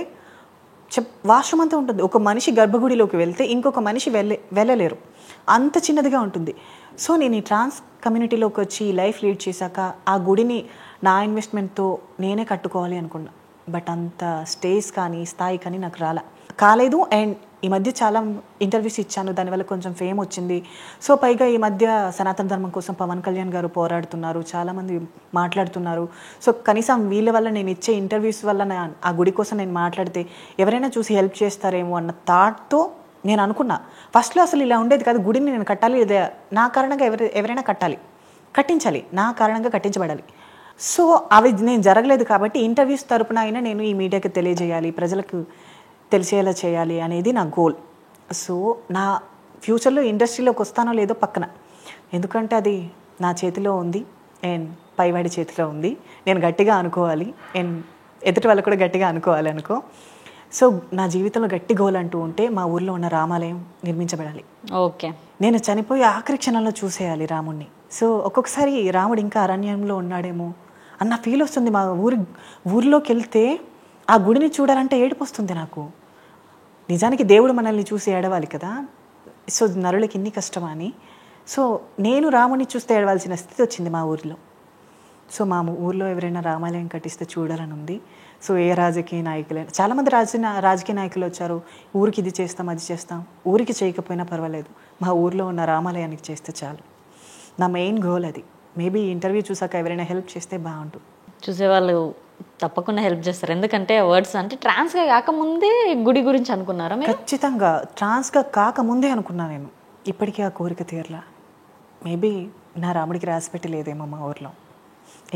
Speaker 2: వాష్రూమ్ అంతా ఉంటుంది. ఒక మనిషి గర్భగుడిలోకి వెళ్తే ఇంకొక మనిషి వెళ్ళలేరు, అంత చిన్నదిగా ఉంటుంది. సో నేను ఈ ట్రాన్స్ కమ్యూనిటీలోకి వచ్చి లైఫ్ లీడ్ చేశాక ఆ గుడిని నా ఇన్వెస్ట్మెంట్తో నేనే కట్టుకోవాలి అనుకున్నా. బట్ అంత స్టేజ్ కానీ స్థాయి కానీ నాకు కాలేదు. అండ్ ఈ మధ్య చాలా ఇంటర్వ్యూస్ ఇచ్చాను, దానివల్ల కొంచెం ఫేమ్ వచ్చింది. సో పైగా ఈ మధ్య సనాతన ధర్మం కోసం పవన్ కళ్యాణ్ గారు పోరాడుతున్నారు, చాలామంది మాట్లాడుతున్నారు. సో కనీసం వీళ్ళ వల్ల నేను ఇచ్చే ఇంటర్వ్యూస్ వల్ల ఆ గుడి కోసం నేను మాట్లాడితే ఎవరైనా చూసి హెల్ప్ చేస్తారేమో అన్న థాట్తో నేను అనుకున్నా. ఫస్ట్లో అసలు ఇలా ఉండేది కాదు, గుడిని నేను కట్టాలి, లేదా నా కారణంగా ఎవరైనా కట్టించాలి, నా కారణంగా కట్టించబడాలి. సో అవి నేను జరగలేదు కాబట్టి ఇంటర్వ్యూస్ తరపున అయినా నేను ఈ మీడియాకి తెలియజేయాలి, ప్రజలకు తెలిసేలా చేయాలి అనేది నా గోల్. సో నా ఫ్యూచర్లో ఇండస్ట్రీలోకి వస్తానో లేదో పక్కన, ఎందుకంటే అది నా చేతిలో ఉంది అండ్ పైవాడి చేతిలో ఉంది. నేను గట్టిగా అనుకోవాలి అండ్ ఎదుటి వాళ్ళు కూడా గట్టిగా అనుకోవాలి అనుకో. సో నా జీవితంలో గట్టి గోల్ అంటూ ఉంటే మా ఊర్లో ఉన్న రామాలయం నిర్మించబడాలి.
Speaker 1: ఓకే,
Speaker 2: నేను చనిపోయి ఆఖరి క్షణంలో చూసేయాలి రాముడిని. సో ఒక్కొక్కసారి రాముడు ఇంకా అరణ్యంలో ఉన్నాడేమో అన్న ఫీల్ వస్తుంది. మా ఊరిలోకి వెళ్తే ఆ గుడిని చూడాలంటే ఏడుపు వస్తుంది నాకు. నిజానికి దేవుడు మనల్ని చూసి ఏడవాలి కదా, సో నరులకి ఇన్ని కష్టమా అని. సో నేను రాముని చూస్తే ఏడవలసిన స్థితి వచ్చింది మా ఊరిలో. సో మా ఊర్లో ఎవరైనా రామాలయం కట్టిస్తే చూడాలని ఉంది. సో ఏ రాజకీయ నాయకులైనా, చాలామంది రాజకీయ నాయకులు వచ్చారు, ఊరికి ఇది చేస్తాం అది చేస్తాం. ఊరికి చేయకపోయినా పర్వాలేదు, మా ఊర్లో ఉన్న రామాలయానికి చేస్తే చాలు. నా మెయిన్ గోల్ అది. మేబీ ఇంటర్వ్యూ చూసాక ఎవరైనా హెల్ప్ చేస్తే బాగుంటుంది.
Speaker 1: చూసేవాళ్ళు తప్పకుండా హెల్ప్ చేస్తారు, ఎందుకంటే వర్డ్స్ అంటే ట్రాన్స్గా కాకముందే గుడి గురించి అనుకున్నారా?
Speaker 2: ఖచ్చితంగా ట్రాన్స్గా కాకముందే అనుకున్నా నేను. ఇప్పటికీ ఆ కోరిక తీరలా. మేబీ నా రాముడికి రాసిపెట్టి లేదేమో మా ఊర్లో,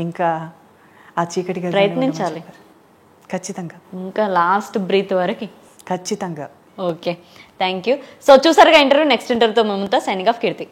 Speaker 2: ఇంకా ఆ చీకటిగా
Speaker 1: ప్రయత్నించాలి
Speaker 2: ఖచ్చితంగా,
Speaker 1: ఇంకా లాస్ట్ బ్రీత్ వరకు
Speaker 2: ఖచ్చితంగా.
Speaker 1: Okay, thank you. సో చూసారుగా ఇంటర్వ్యూ. నెక్స్ట్ ఇంటర్వ్యూతో మేముంతా. సైనింగ్ ఆఫ్, కీర్తి.